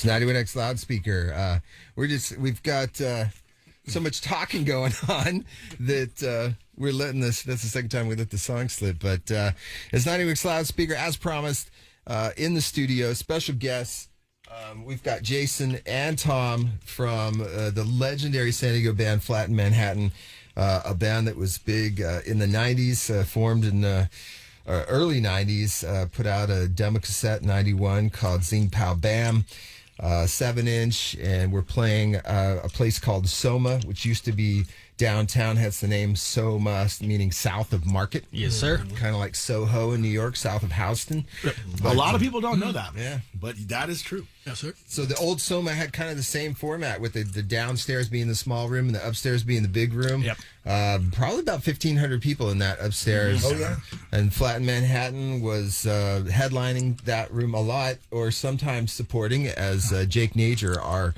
91X loudspeaker. We've got so much talking going on that we're letting this. That's the second time we let the song slip. But it's 91X loudspeaker, as promised, in the studio. Special guests. We've got Jason and Tom from the legendary San Diego band Flatten Manhattan, a band that was big in the 90s, formed in early 90s, put out a demo cassette in 91 called Zing Pow Bam, 7-inch, and we're playing a place called Soma, which used to be downtown, hence the name Soma, meaning south of Market. Yes, sir. Kind of like Soho in New York, south of Houston. A lot of people don't know that. Yeah. But that is true. Yes, sir. So the old Soma had kind of the same format, with the downstairs being the small room and the upstairs being the big room. Yep. Probably about 1,500 people in that upstairs. Oh, yeah. And Flatten Manhattan was headlining that room a lot, or sometimes supporting, as Jake Nager, our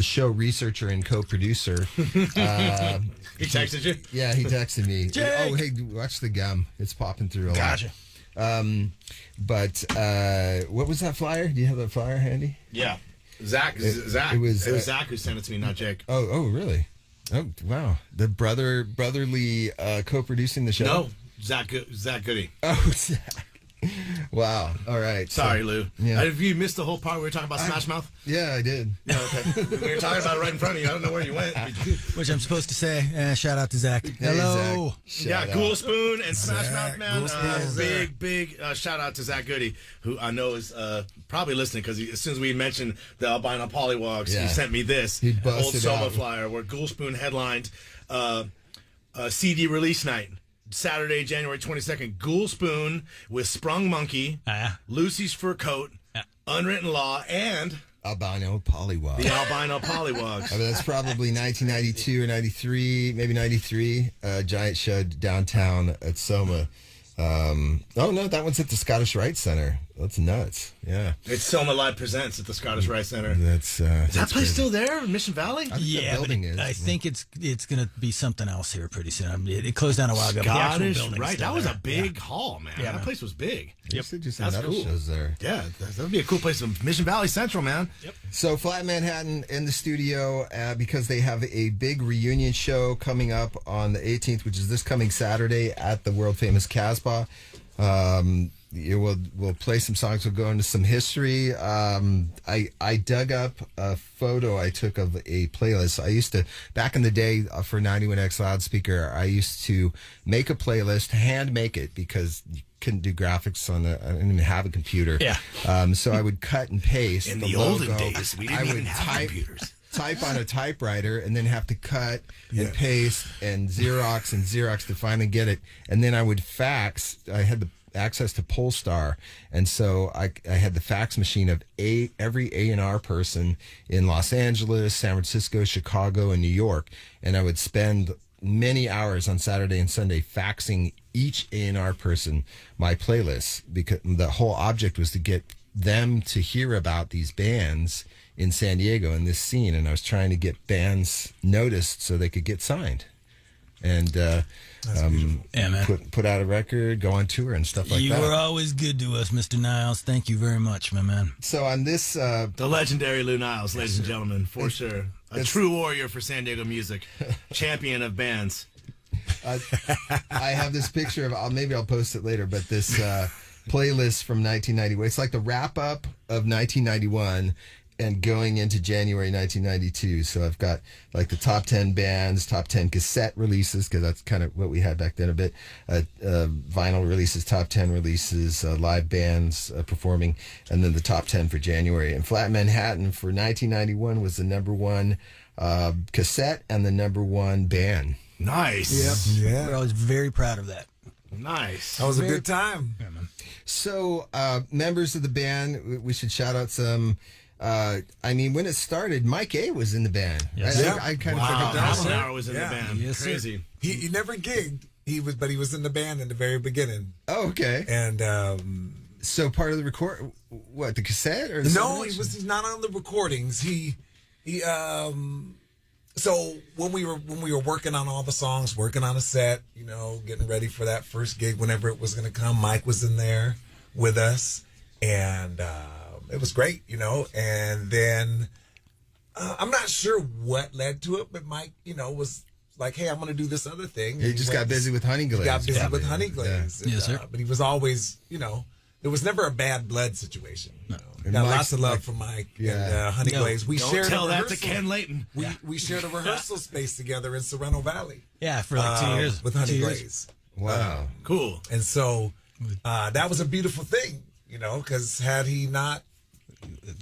show researcher and co-producer. He texted you? Yeah, he texted me. Jake! Oh, hey, watch the gum. It's popping through a lot. Gotcha. But what was that flyer? Do you have that flyer handy? Yeah. Zach. It was Zach who sent it to me, not Jake. Oh, really? Oh, wow. The brotherly co-producing the show? No, Zach Goody. Oh, Zach. Wow. All right. Sorry, Lou. Yeah. Have you missed the whole part where we were talking about Smash Mouth? Yeah, I did. Yeah, okay. We were talking about it right in front of you. I don't know where you went. Which I'm supposed to say. Shout out to Zach. Hey, Hello. Zach. Yeah, Shout Ghoul out. Spoon and Smash Zach, Mouth, man. Ghoul Spoon. Big shout out to Zach Goody, who I know is probably listening, because as soon as we mentioned the albino pollywogs, Yeah. he sent me this He old busted Soma out. flyer where Ghoul Spoon headlined CD release night. Saturday, January 22nd, Ghoul Spoon with Sprung Monkey, Lucy's Fur Coat, Unwritten Law, and Albino Pollywog. the albino pollywogs. I mean, that's probably 1992 or 93, maybe 93. Giant show downtown at Soma. Oh, no, that one's at the Scottish Rite Center. That's nuts. Yeah. It's Soma Live Presents at the Scottish Rite Center. That's Is that place still there in Mission Valley? I think Yeah, the building but is. I think it's going to be something else here pretty soon. I mean, it closed down a while ago. but the actual Scottish building's Rite. still That was there. a big hall, man. Yeah, That man. place was big. You should do some That's metal cool. shows there. Yeah, that would be a cool place. Mission Valley Central, man. Yep. So Flat Manhattan in the studio because they have a big reunion show coming up on the 18th, which is this coming Saturday at the world famous Casbah. We'll play some songs. We'll go into some history. I dug up a photo I took of a playlist. I used to, back in the day for 91X loudspeaker, I used to make a playlist, hand make it, because you couldn't do graphics on I didn't even have a computer. Yeah. So I would cut and paste. In the the olden logo. days, we I didn't would even have computers. type on a typewriter and then have to cut and paste and Xerox to finally get it. And then I would fax. I had the access to Polestar, and so I had the fax machine of every A&R person in Los Angeles, San Francisco, Chicago, and New York, and I would spend many hours on Saturday and Sunday faxing each A&R person my playlist, because the whole object was to get them to hear about these bands in San Diego in this scene, and I was trying to get bands noticed so they could get signed. And Yeah, man. put out a record, go on tour and stuff like You that. were always good to us, Mr. Niles. Thank you very much, my man. So on this, The legendary Lou Niles, ladies and gentlemen, for sure. A true warrior for San Diego music. Champion of bands. I have this picture of, maybe I'll post it later, but this playlist from 1991. It's like the wrap up of 1991 and going into January 1992. So I've got like the top 10 bands, top 10 cassette releases, because that's kind of what we had back then a bit. Vinyl releases, top 10 releases, live bands performing, and then the top 10 for January. And Flat Manhattan for 1991 was the number one cassette and the number one band. Nice. Yeah. We're always very proud of that. Nice. That was a good time. Yeah, man. So members of the band, we should shout out some. I mean, when it started, Mike A was in the band. Yes. I kind of Wow. forgot that. Alan was in Yeah. the band. Yes, sir. Crazy. He never gigged. But he was in the band in the very beginning. Oh, okay. And So part of the record, what, the cassette or something no, else? he's not on the recordings. So when we were working on all the songs, working on a set, getting ready for that first gig, whenever it was going to come, Mike was in there with us, and it was great, you know. And then I'm not sure what led to it, but Mike, you know, was like, hey, I'm going to do this other thing. He just got busy with Honey Glaze. He got busy with Honey Glaze. Yeah. Yes, sir. But he was always, you know, there was never a bad blood situation. You know? And Got Mike's lots of love from Mike and Honey No, Glaze. We Don't shared tell a that rehearsal. to Ken Layton. We shared a rehearsal space together in Sorrento Valley. Yeah, for like 2 years. With Honey 2 years. Glaze. Wow. Cool. And so that was a beautiful thing, you know, because had he not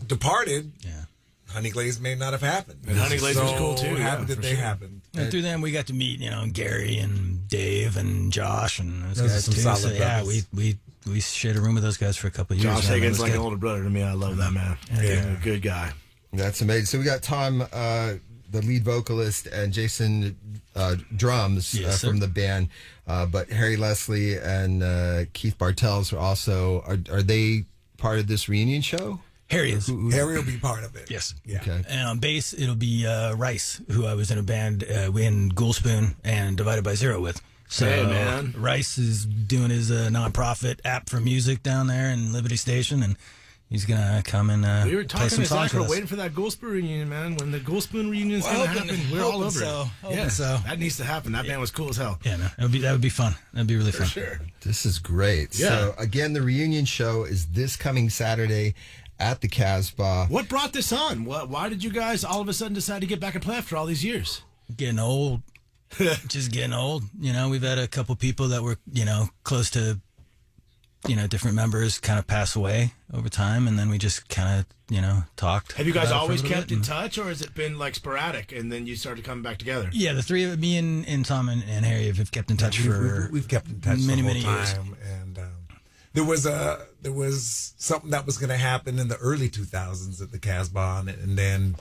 departed, Honey Glaze may not have happened. And Honey Glaze was cool too. Happy Yeah, that for they sure. happened. And through them, we got to meet, you know, Gary and Dave and Josh and those Those are guys some too. solid So yeah, brothers. we shared a room with those guys for a couple of years. Josh man. It Hagen's was like good. an older brother to me. I love that man. Yeah. Good guy. That's amazing. So we got Tom, the lead vocalist, and Jason drums Yes, sir. from the band. But Harry Leslie and Keith Bartels are also, are they part of this reunion show? Harry is. Harry will be part of it. Yes. Yeah. Okay. And on bass, it'll be Rice, who I was in a band in Ghoul Spoon and Divided by Zero with. So Hey, man. Rice is doing his nonprofit app for music down there in Liberty Station, and he's gonna come and We were play talking some to songs Zach. We're with us. waiting for that Ghoul Spoon reunion, man. When the Ghoul Spoon reunion is going to happen, we're all over it. Hoping so. That needs to happen. That band was cool as hell. Yeah, man, that would be fun. That'd be really fun. Sure. This is great. Yeah. So again, the reunion show is this coming Saturday at the Casbah. What brought this on? Why did you guys all of a sudden decide to get back and play after all these years? Getting old. Just getting old. You know, we've had a couple people that were, you know, close to, you know, different members kind of pass away over time, and then we just kind of, you know, talked. Have you guys about it for a always little kept bit, in and- touch, or has it been like sporadic and then you started coming back together? Yeah, the three of me and Tom and Harry have kept in touch for We've kept in touch many, the whole many years. time, and there was something that was going to happen in the early 2000s at the Casbah, and then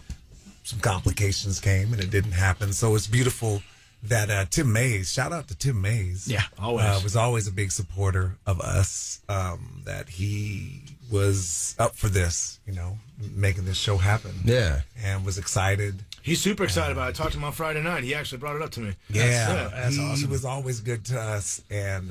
some complications came, and it didn't happen. So it's beautiful that Tim Mays, shout out to Tim Mays, Yeah, always. was always a big supporter of us. That he was up for this, you know, making this show happen. Yeah. and was excited. He's super excited about it. I talked to him on Friday night. He actually brought it up to me. That's he awesome. was always good to us, and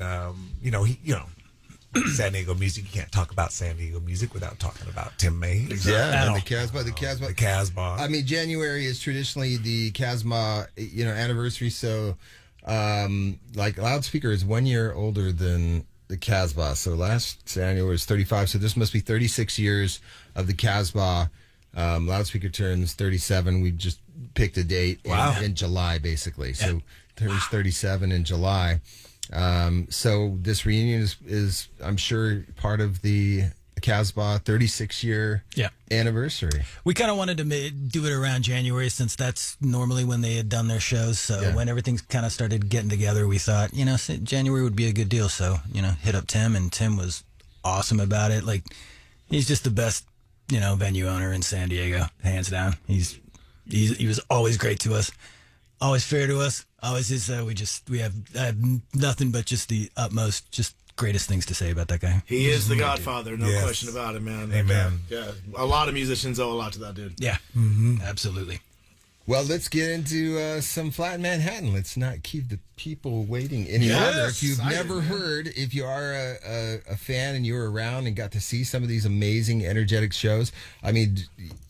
San Diego music. You can't talk about San Diego music without talking about Tim Mays. Yeah, and the all. Casbah. The Casbah. I mean, January is traditionally the Casbah, anniversary. So, like Loudspeaker is 1 year older than the Casbah. So last January was 35. So this must be 36 years of the Casbah. Loudspeaker turns 37. We just picked a date in July, basically. So turns 37 in July. So this reunion is I'm sure part of the Casbah 36-year anniversary. We kind of wanted to do it around January since that's normally when they had done their shows. So when everything kind of started getting together, we thought, January would be a good deal. So, hit up Tim, and Tim was awesome about it. Like, he's just the best, venue owner in San Diego, hands down. He was always great to us, always fair to us. Always is. I have nothing but just the utmost, just greatest things to say about that guy. He is the Godfather, no Yes. question about it, man. Amen. Yeah, a lot of musicians owe a lot to that dude. Yeah, absolutely. Well, let's get into some Flatten Manhattan. Let's not keep the people waiting any longer. If you've never heard, if you are a fan and you were around and got to see some of these amazing, energetic shows, I mean,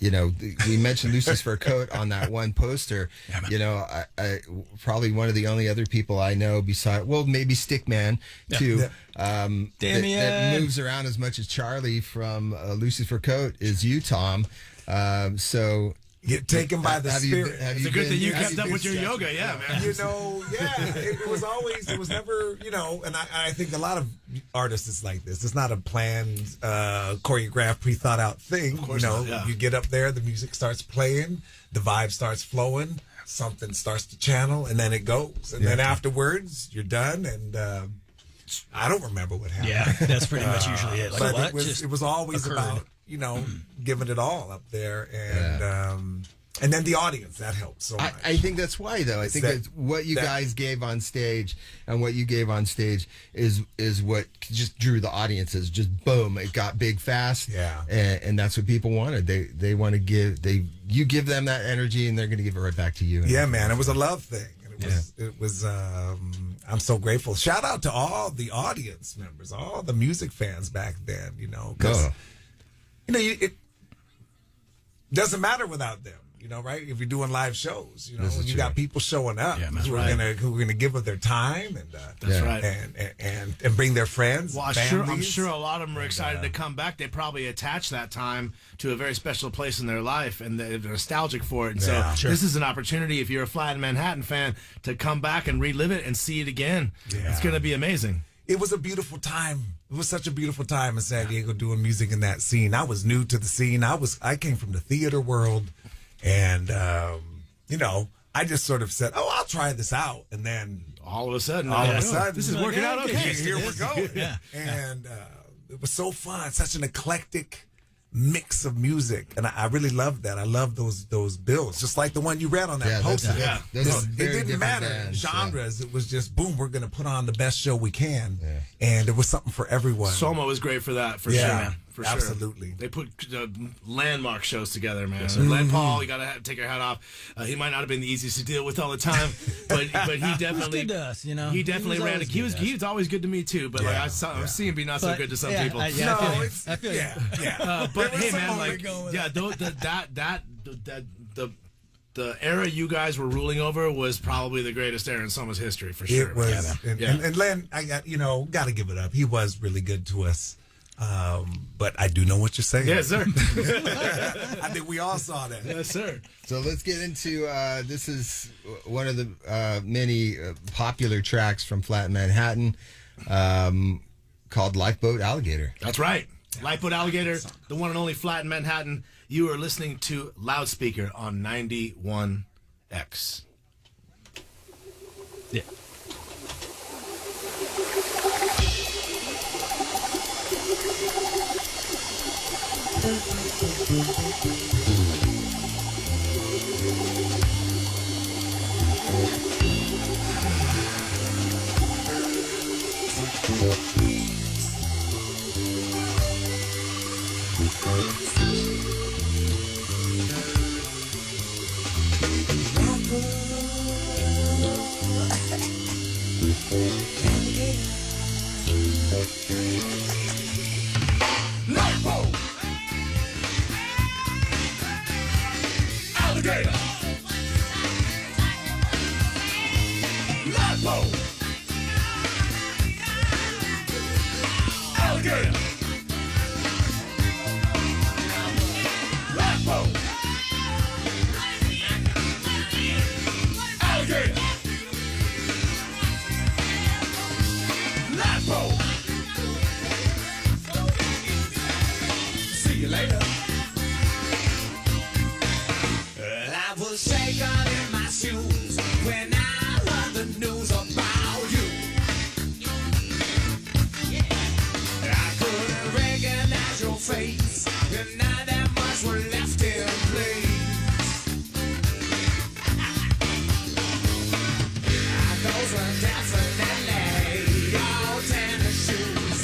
we mentioned Lucy's Fur Coat on that one poster. I probably one of the only other people I know beside, maybe Stickman too, that moves around as much as Charlie from Lucy's Fur Coat is you, Tom. So. Get taken by the spirit. It's a good thing you kept up with your yoga, man. It was always, it was never, and I think a lot of artists is like this. It's not a planned, choreographed, pre-thought out thing. You get up there, the music starts playing, the vibe starts flowing, something starts to channel, and then it goes. And then afterwards, you're done, and I don't remember what happened. Yeah, that's pretty much usually it. Like, but what? it was always about, giving it all up there, and then the audience, that helps so much. I think that's why, though. I think that what you guys gave on stage and what you gave on stage is what just drew the audiences. Just boom, it got big fast. Yeah, and that's what people wanted. They want to give you give them that energy, and they're going to give it right back to you. Yeah, man, it was a love thing. It was. I'm so grateful. Shout out to all the audience members, all the music fans back then. it doesn't matter without them. Right? If you're doing live shows, when you got people showing up who are gonna give up their time and that's right, and bring their friends. Well, I'm sure a lot of them are excited to come back. They probably attach that time to a very special place in their life, and they're nostalgic for it. And so this is an opportunity, if you're a Flatten Manhattan fan, to come back and relive it and see it again. Yeah. It's going to be amazing. It was a beautiful time. It was such a beautiful time in San Diego doing music in that scene. I was new to the scene. I came from the theater world. And, I just sort of said, I'll try this out. And then all of a sudden, this is working out okay. Here we're going. And it was so fun. Such an eclectic mix of music. And I really loved that. I love those bills, just like the one you read on that poster. It didn't matter genres. It was just, boom, we're going to put on the best show we can. Yeah. And there was something for everyone. Soma was great for that, for sure, man. For absolutely. Sure. They put landmark shows together, man. So Len Paul, you got to take your hat off. He might not have been the easiest to deal with all the time, but he definitely good to us, He definitely ran. He was always good to me too. But like I see him be not so good to some people. I feel but hey, man, like the era you guys were ruling over was probably the greatest era in Soma's history for sure. It was, and Len, I got to give it up. He was really good to us. But I do know what you're saying. Yes, sir. I think we all saw that. Yes, sir. So let's get into this is one of the many popular tracks from Flatten Manhattan called Lifeboat Alligator. That's right. Lifeboat Alligator, the one and only Flatten Manhattan. You are listening to Loudspeaker on 91X. Yeah. Alligator. Lifeboat. Alligator. Lifeboat. Alligator. Lifeboat. See you later. I was shaking in my shoes when I heard the news about you. I couldn't recognize your face, and not that much were left in place. Those were definitely your tennis shoes.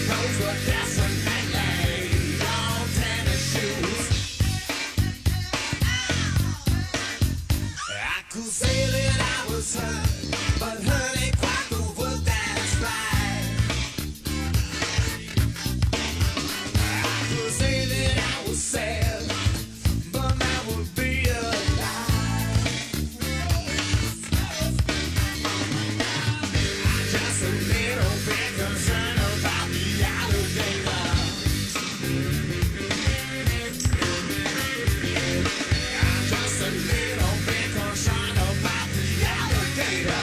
Those were definitely your tennis shoes. I could say that I was hurt, but hurt ain't quite the word that is right. I could say that I was sad, but that would be a lie. I'm just a little bit concerned about the alligator. I'm just a little bit concerned about the alligator.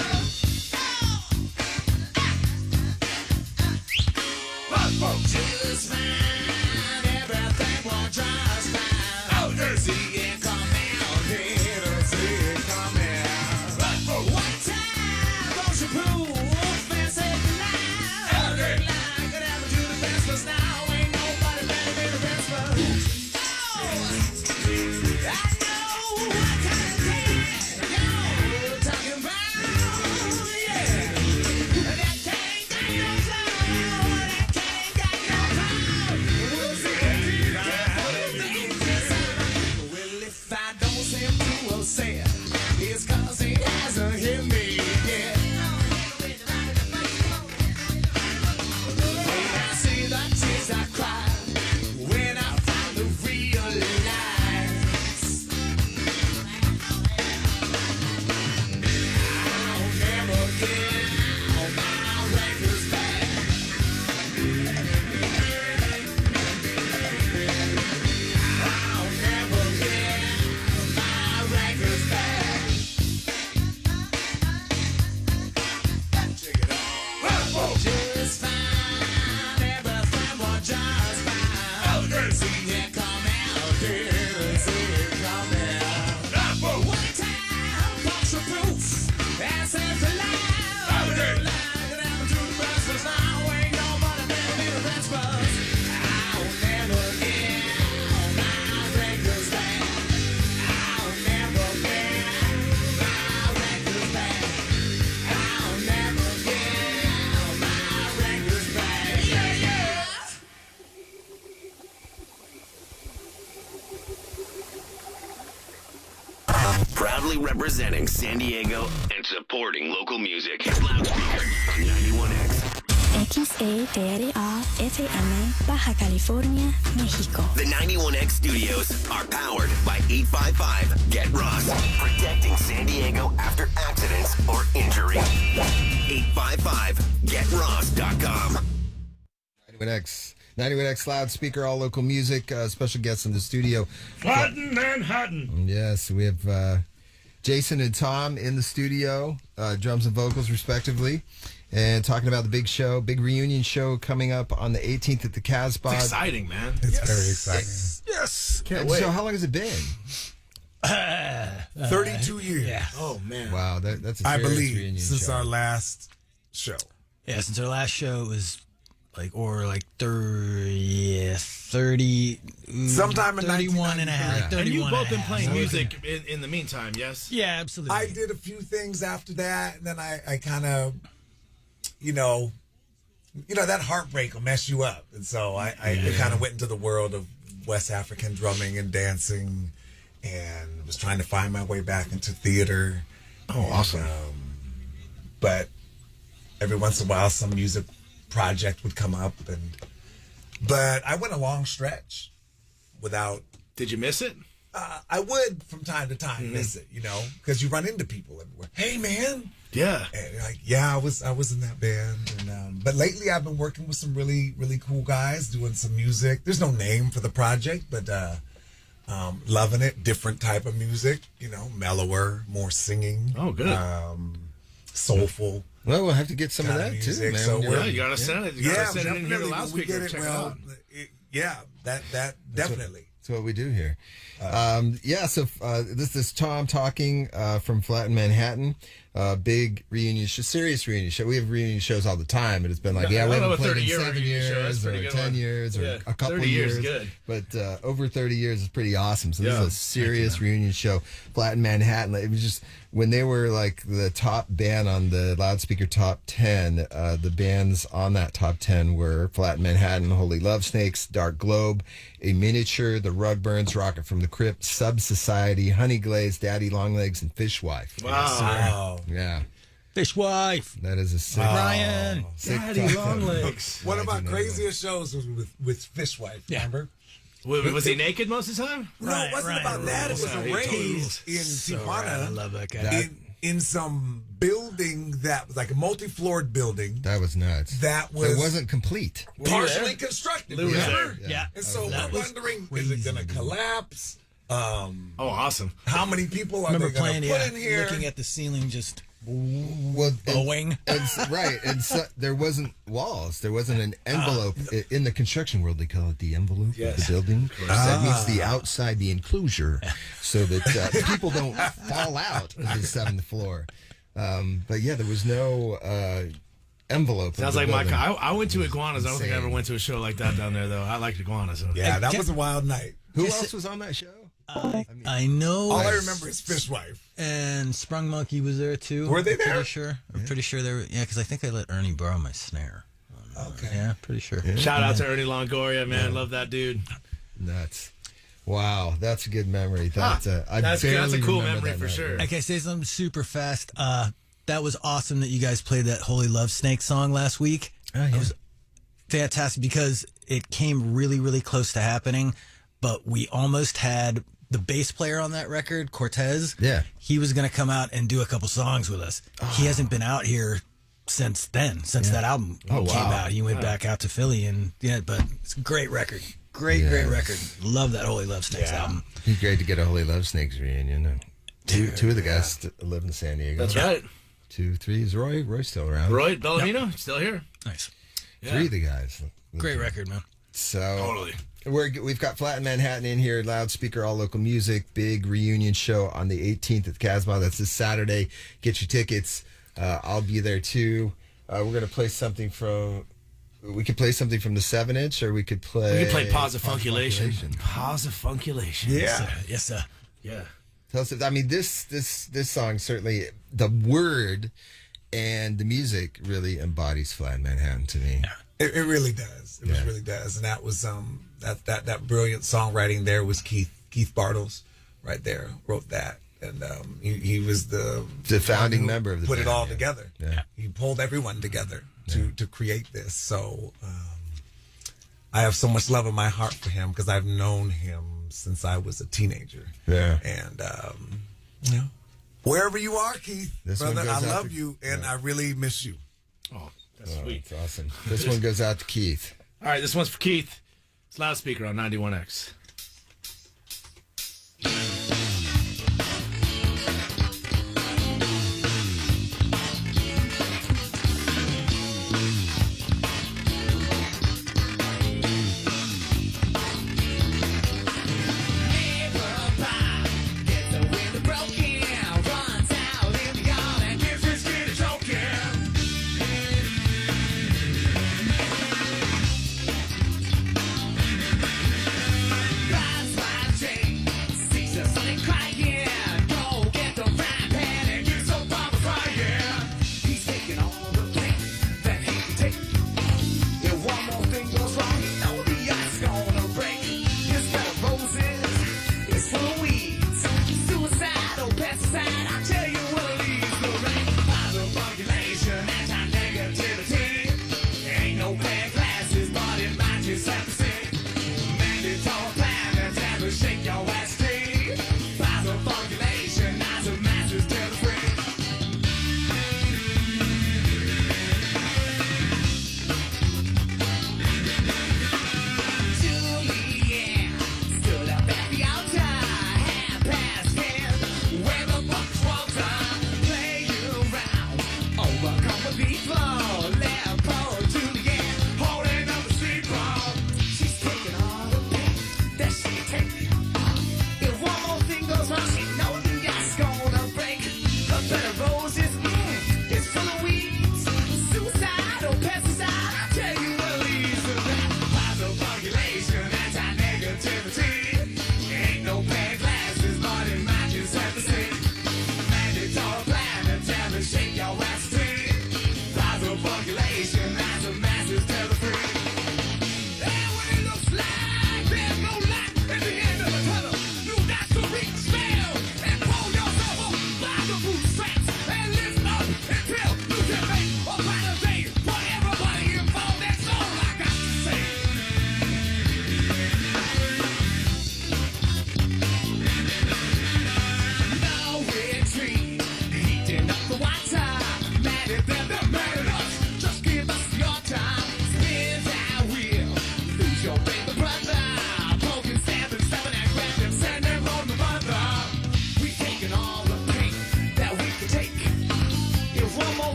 Proudly representing San Diego and supporting local music. Loudspeaker 91X. XETRA FM, Baja California, México. The 91X studios are powered by 855 Get Ross. Protecting San Diego after accidents or injury. 855GetRoss.com. 91X loudspeaker, all local music. Special guests in the studio. Flatten Manhattan. Yes, we have Jason and Tom in the studio, drums and vocals respectively, and talking about the big show, big reunion show coming up on the 18th at the Casbah. It's exciting, man. It's very exciting. Yes. Can't And wait. so how long has it been? 32 years. Yeah. Oh, man. Wow, that's a I serious believe reunion since show. our last show. Yeah, since our last show, it was like 30, Sometime in 31 and a half. Yeah. And 31 you've both and a been half. playing So- music in the meantime, yes? Yeah, absolutely. I did a few things after that, and then I kind of, that heartbreak will mess you up. And so I kind of went into the world of West African drumming and dancing and was trying to find my way back into theater. Oh, awesome. But every once in a while, some music project would come up. But I went a long stretch without... Did you miss it? I would from time to time miss it, because you run into people everywhere. Hey, man. Yeah. And you're like, yeah, I was in that band. And, but lately I've been working with some really, really cool guys doing some music. There's no name for the project, but loving it. Different type of music, mellower, more singing. Oh, good. Soulful. Well, we'll have to get some of Kind that of too, music, man. so when you're- Yeah, you got to send it. You got to send it in here to definitely, when we loudspeaker. get it, Check it well, out. that definitely. That's what we do here. So this is Tom talking from Flatten Manhattan. Big reunion show, serious reunion show. We have reunion shows all the time, but it's been like, No, I we don't know haven't a played in 30-year 7 reunion show. That's years a or pretty good 10 one. years or Yeah, a couple 30 of years years. is good. But over 30 years is pretty awesome. So this Yeah. is a serious reunion show. Flatten Manhattan. It was just when they were like the top band on the loudspeaker top 10. The bands on that top 10 were Flatten Manhattan, Holy Love Snakes, Dark Globe, A Miniature, The Rugburns, Rocket from the Crypt, Sub Society, Honey Glaze, Daddy Longlegs, and Fishwife. Wow. Yeah, Fishwife. that is a sick. Ryan. sick Daddy top 10. Longlegs. One of my do know craziest shows was with Fishwife. Yeah. Remember? Was he naked most of the time? No, it wasn't about that. It was Yeah, he a totally raid was. in Tijuana. I love that guy. in some building that was like a multi-floored building That was nuts. that was It wasn't complete. partially constructed. Lou was Remember? there. Yeah. And so That we're was wondering, is it going to collapse? Oh, awesome. How many people are I remember they going playing, to put in here? looking at the ceiling, just Well, blowing. Right, and so, there wasn't walls. There wasn't an envelope in the construction world. They call it the envelope of the building. That means the outside, the enclosure, so that people don't fall out of the 7th floor. But yeah, there was no envelope. Sounds of the like my. building. I went to Iguanas. I don't think I ever Insane. went to a show like that down there, though. I liked Iguanas. So. Yeah, that was a wild night. Who else was on that show? I know. All I remember is Fishwife. And Sprung Monkey was there too. Were they I'm there? Pretty sure. I'm pretty sure they were. Yeah, because I think I let Ernie borrow my snare. Okay. Yeah, pretty sure. Shout out to Ernie Longoria, man. Love that dude. Nuts. Wow, that's a good memory. That's a cool memory for sure. I can say something super fast. That was awesome that you guys played that Holy Love Snake song last week. Oh, yeah. It was fantastic because it came really, really close to happening, but we almost had the bass player on that record, Cortez. Yeah. He was going to come out and do a couple songs with us. He hasn't been out here since then, since that album came out. He went back out to Philly, and but it's a great record. Great record. Love that Holy Love Snakes album. He's great to get a Holy Love Snakes reunion. Two of the guys live in San Diego. That's right. 2, 3 is Roy. Roy's still around. Roy Bellamino, still here. Nice. 3 of the guys. Great record, man. So Totally. we've got Flatten Manhattan in here, loudspeaker, all local music, big reunion show on the 18th at the Casbah. That's this Saturday. Get your tickets. I'll be there too. We're gonna play something from. We could play something from the 7-inch, or we could play. We can play Posifunculation. Posifunculation. Yeah. Yes, sir. Yeah. Tell us. I mean, this song certainly, the word and the music really embodies Flatten Manhattan to me. It really does. It really does. And that was that brilliant songwriting there was Keith Bartles right there wrote that. And he was the founding member of the put band, it all together. Yeah. He pulled everyone together to create this. So I have so much love in my heart for him because I've known him since I was a teenager. Yeah. And wherever you are, Keith, brother, I love you and I really miss you. Oh, that's sweet. That's awesome. This one goes out to Keith. All right, this one's for Keith. It's loudspeaker on 91X.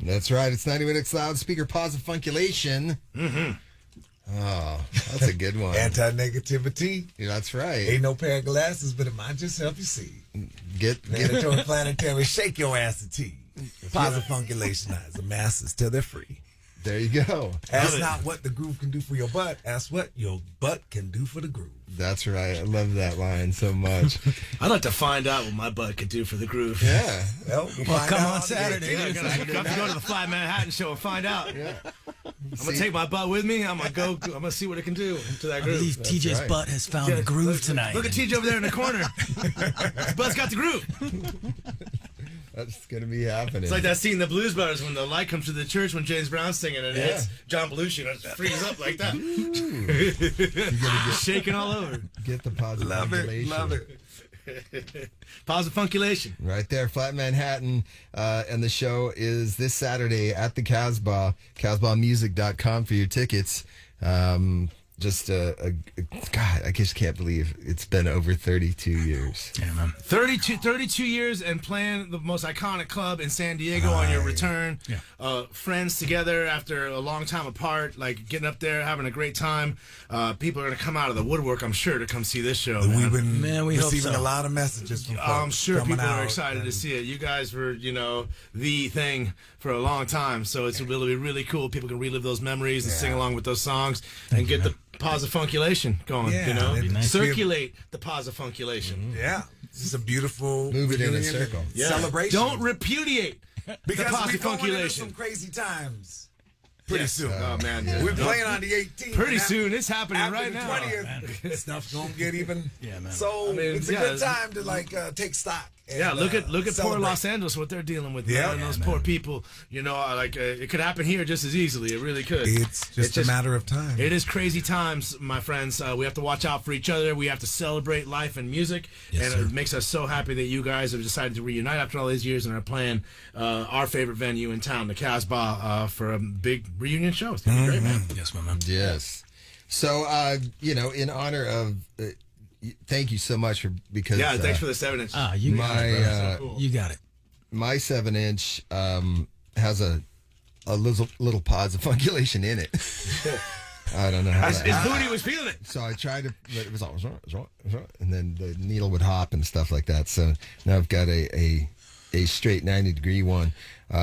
That's right. It's 90 Minutes Loudspeaker Positive Funculation. Mm-hmm. Oh, that's a good one. Anti-negativity. Yeah, that's right. Ain't no pair of glasses, but it might just help you see. Get Mandatory planetary, shake your ass to tea. Positive Funculationize the masses till they're free. There you go. Ask not what the groove can do for your butt. Ask what your butt can do for the groove. That's right. I love that line so much. I'd like to find out what my butt could do for the groove. Yeah. Well, come on Saturday. Yeah, I gotta go to the Flatten Manhattan show and find out. Yeah. I'm gonna take my butt with me. I'm gonna see what it can do to that I groove. believe TJ's butt has found the groove tonight. Look at TJ over there in the corner. His butt's got the groove. That's going to be happening. It's like that scene in the Blues Brothers when the light comes to the church when James Brown's singing and it hits John Belushi and it freezes up like that. Just shaking all over. Get the positive funculation. Love it. Positive funculation. Right there, Flatten Manhattan. And the show is this Saturday at the Casbah, CasbahMusic.com for your tickets. just God, I just can't believe it's been over 32 years. Yeah, man. 32 years and playing the most iconic club in San Diego on your return. Yeah. Friends together after a long time apart, like getting up there, having a great time. People are going to come out of the woodwork, I'm sure, to come see this show. We've been we receiving hope so. a lot of messages from folks I'm sure coming people are out excited to see it. You guys were, the thing for a long time, so it's really, really cool. People can relive those memories and sing along with those songs and get the posifunculation going, nice. Circulate the posifunculation. Yeah. This is a beautiful Move it in a reunion circle. celebration. Don't repudiate because the we're going into posifunculation. some crazy times. Pretty soon. Oh, man. We're playing on the 18th. Pretty soon. It's happening After right the now. 20th, stuff's going to get even. Yeah, man. So it's a good time to take stock. And, look at poor celebrate. Los Angeles, what they're dealing with. Yeah. Man. Those poor people. It could happen here just as easily. It really could. It's just a matter of time. It is crazy times, my friends. We have to watch out for each other. We have to celebrate life and music. Yes, and it makes us so happy that you guys have decided to reunite after all these years and are playing our favorite venue in town, the Casbah, for a big reunion show. It's going to be great, man. Yes, my man. Yes. So, in honor of, thank you so much because thanks for the 7-inch. You got my it, bro. You got it. my 7-inch has a little posifunculation in it. I don't know how. His booty was feeling it. So I tried to, but it was always wrong, and then the needle would hop and stuff like that. So now I've got a straight 90-degree one. You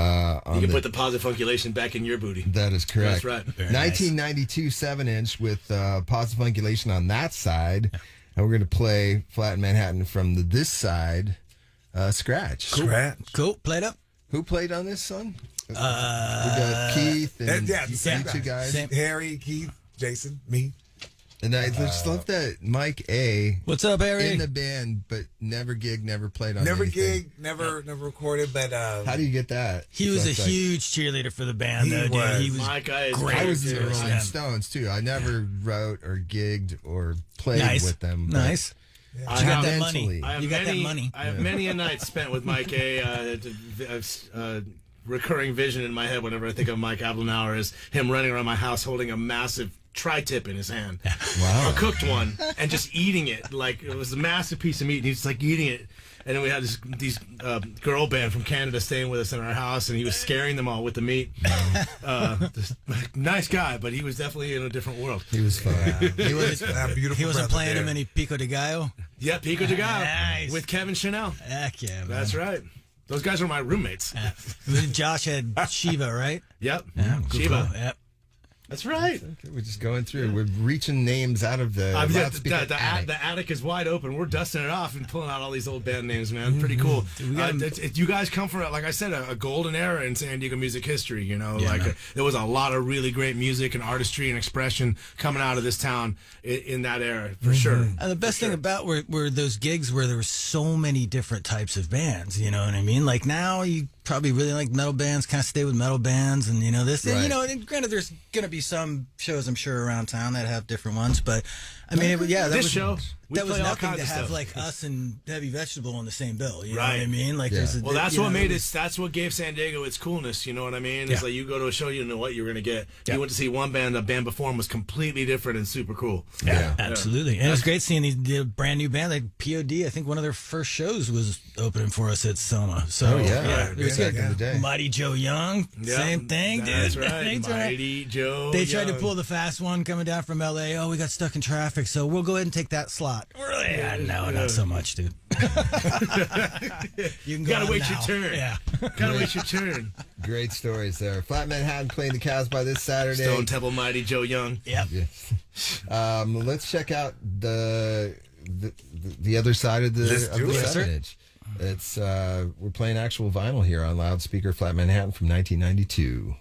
can put the posifunculation back in your booty. That is correct. That's right. 1992 7-inch with posifunculation on that side. And we're going to play Flatten Manhattan from this side, Scratch. Cool. Play it up. Who played on this song? We got Keith and you two guys. Harry, Keith, Jason, me. And I just love that Mike A. What's up, Harry? in the band, but never gigged, never played on Never anything. gigged, never recorded, but How do you get that? He was a That's like- huge cheerleader for the band, He though, dude. was. He was My guy is great. I was in the Yeah. Rolling Stones too. I never wrote or gigged or played with them. but Nice. I You got have that mentally- money. I have You got many, that money. I have many a night spent with Mike A. Recurring vision in my head whenever I think of Mike Ablenauer is him running around my house holding a massive tri-tip in his hand. Wow. A cooked one, and just eating it. Like, it was a massive piece of meat, and he's just like eating it. And then we had these girl band from Canada staying with us in our house, and he was scaring them all with the meat. This nice guy, but he was definitely in a different world. He was fun. he was that beautiful. He wasn't brother playing there. him any Pico de Gallo? Yeah, Pico de Gallo Nice. with Kevin Chanel. Heck yeah, man. That's right. Those guys were my roommates. Josh had Shiva, right? Yep. Yeah, cool, Shiva. cool. Yep. That's right. We're just going through. We're reaching names out of the loudspeaker The attic. attic is wide open. We're dusting it off and pulling out all these old band names, man. Pretty cool. You guys come from, like I said, a golden era in San Diego music history. There was a lot of really great music and artistry and expression coming out of this town in that era, for sure. And the best thing about were those gigs where there were so many different types of bands. You know what I mean? Like now you probably really like metal bands, kind of stay with metal bands, and this. Right. And, and granted, there's going to be some shows I'm sure around town that have different ones, but I mean, This show, we that was play all nothing kinds to of have stuff. like us and Heavy Vegetable on the same bill. You know Right. what I mean? Like, Yeah. Well, that's what made it. it. That's what gave San Diego its coolness. You know what I mean? It's Yeah. like you go to a show, you know what you're going to get. Yeah. You went to see one band, the band before them was completely different and super cool. Yeah, absolutely. And it was great seeing the brand new band. Like POD, I think one of their first shows was opening for us at Soma. So, yeah. it was Back good. in the day. Mighty Joe Young, Yeah, same thing, dude. That's right. That's right. Mighty Joe. They tried to Young. pull the fast one coming down from LA. Oh, we got stuck in traffic, so we'll go ahead and take that slot. No, not so much, dude. You can Gotta on wait now. your turn. Yeah. Gotta wait your turn. Great stories there. Flat Manhattan playing the Casbah this Saturday. Stone Temple Mighty Joe Young. Yep. Yeah. Let's check out the other side of the Let's do it. 7-inch. It's we're playing actual vinyl here on loudspeaker. Flat Manhattan from 1992.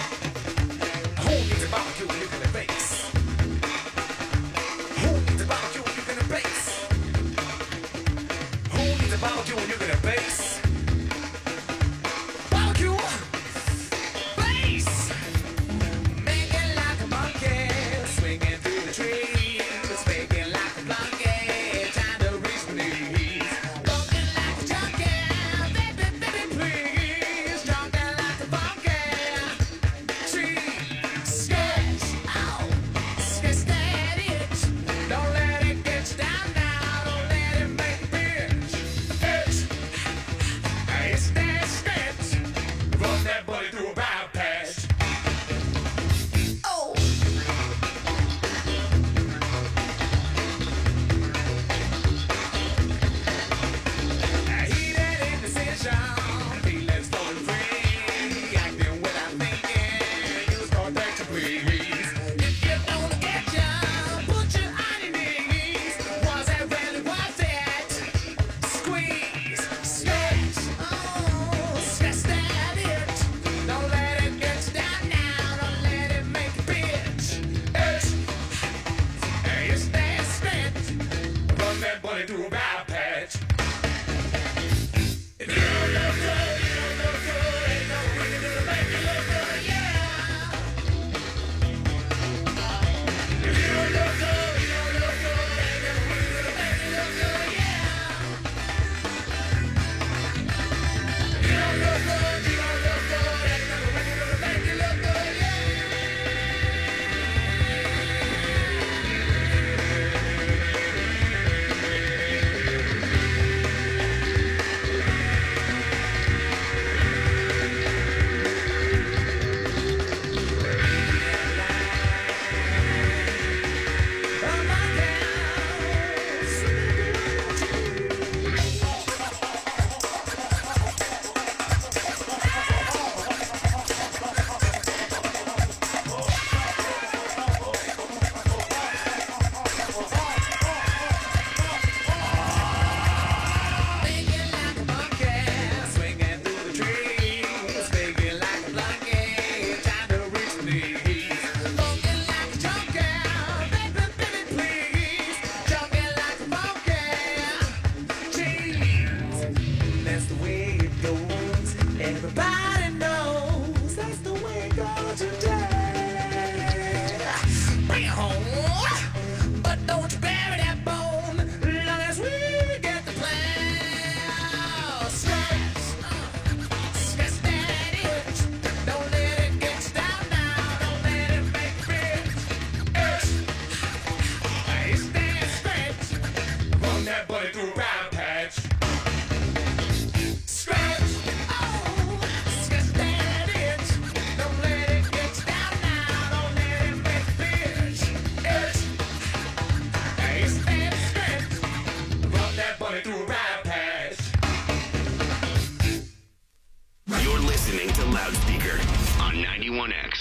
Who needs a barbecue when you can base? Who needs a barbecue when you can base? Who needs a barbecue when you can base? Barbecue, Everybody knows that's the way it goes today. Bring it home, but don't you bury that bone. Long as we get the plan. Scratch, scratch that itch. Don't let it get you down now. Don't let it make you rich. It's that scratch. Run that buddy through a round patch. Scratch, oh, scratch that itch. Don't let it get you down now. Don't let it make you rich. It's that scratch. Run that buddy through a round patch. You're listening to Loudspeaker on 91X.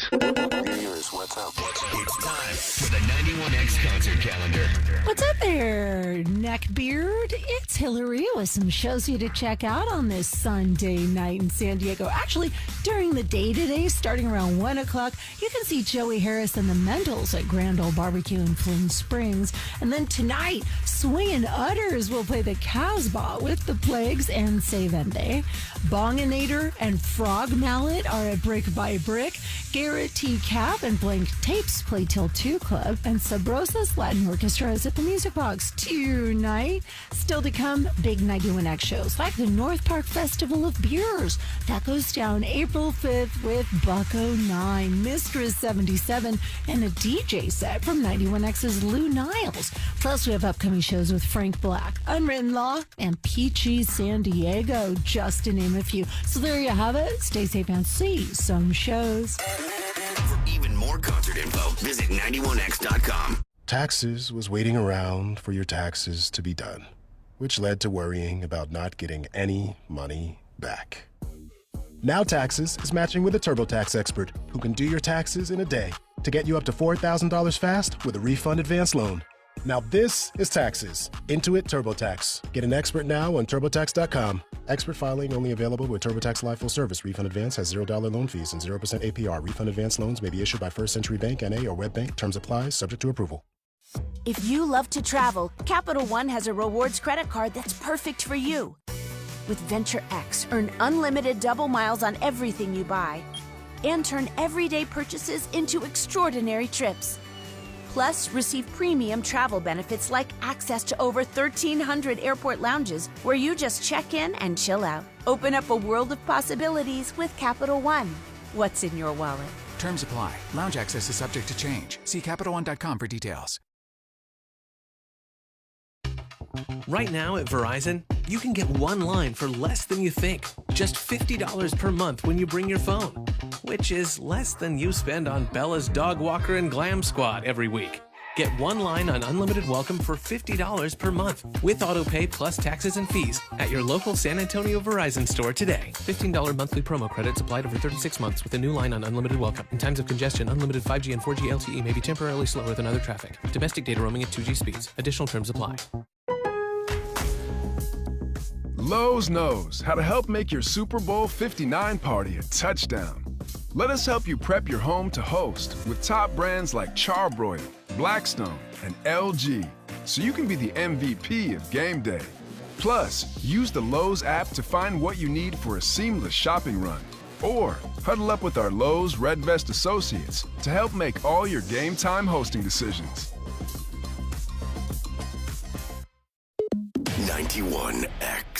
Here's what's up. It's time for the 91X concert calendar. What's up there, neckbeard? It's Hillary with some shows for you to check out on this Sunday night in San Diego. Actually, during the day today, starting around 1 o'clock, you can see Joey Harris and the Mendels at Grand Ole Barbecue in Palm Springs. And then tonight, Swingin' Utters will play the Casbah with the Plagues and Se Vende. Bonginator and Frog Mallet are at Brick by Brick. Garrett T. Cap and Blank Tapes play till 2 Club. And Sabrosa's Latin Orchestra is at the Music Box tonight. Still to come, big 91X shows like the North Park Festival of Beers. That goes down April 5th with Bucko 9, Mistress 77, and a DJ set from 91X's Lou Niles. Plus, we have upcoming shows with Frank Black, Unwritten Law, and Peachy San Diego, just to name a few. So there you have it. Stay safe and see some shows. For even more concert info, visit 91X.com. Taxes was waiting around for your taxes to be done, which led to worrying about not getting any money back. Now Taxes is matching with a TurboTax expert who can do your taxes in a day to get you up to $4,000 fast with a refund advance loan. Now this is Taxes. Intuit TurboTax. Get an expert now on TurboTax.com. Expert filing only available with TurboTax Live Full Service. Refund advance has $0 loan fees and 0% APR. Refund advance loans may be issued by First Century Bank, N.A. or WebBank. Terms apply. Subject to approval. If you love to travel, Capital One has a rewards credit card that's perfect for you. With Venture X, earn unlimited double miles on everything you buy and turn everyday purchases into extraordinary trips. Plus, receive premium travel benefits like access to over 1,300 airport lounges where you just check in and chill out. Open up a world of possibilities with Capital One. What's in your wallet? Terms apply. Lounge access is subject to change. See CapitalOne.com for details. Right now at Verizon, you can get one line for less than you think. Just $50 per month when you bring your phone, which is less than you spend on Bella's Dog Walker and Glam Squad every week. Get one line on unlimited welcome for $50 per month with autopay plus taxes and fees at your local San Antonio Verizon store today. $15 monthly promo credits applied over 36 months with a new line on unlimited welcome. In times of congestion, unlimited 5G and 4G LTE may be temporarily slower than other traffic. Domestic data roaming at 2G speeds. Additional terms apply. Lowe's knows how to help make your Super Bowl 59 party a touchdown. Let us help you prep your home to host with top brands like Charbroil, Blackstone, and LG, so you can be the MVP of game day. Plus, use the Lowe's app to find what you need for a seamless shopping run. Or huddle up with our Lowe's Red Vest associates to help make all your game time hosting decisions. 91X.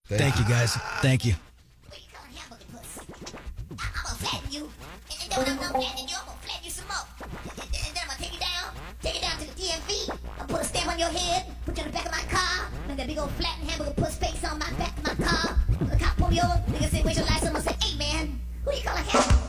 Thank you, guys. Thank you. I'm gonna flatten you, and then when I'm done flattening you, I'm gonna flatten you some more. And then I'm gonna take you down to the DMV. I'll put a stamp on your head, put you in the back of my car, and that big old flattened hamburger puss face on my back of my car. The cop pull me over, nigga say, where's your license? I'm gonna say, hey man, who you calling hamburgers?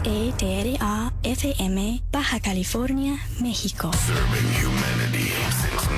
XETRA FM, Baja California, México. Serving humanity since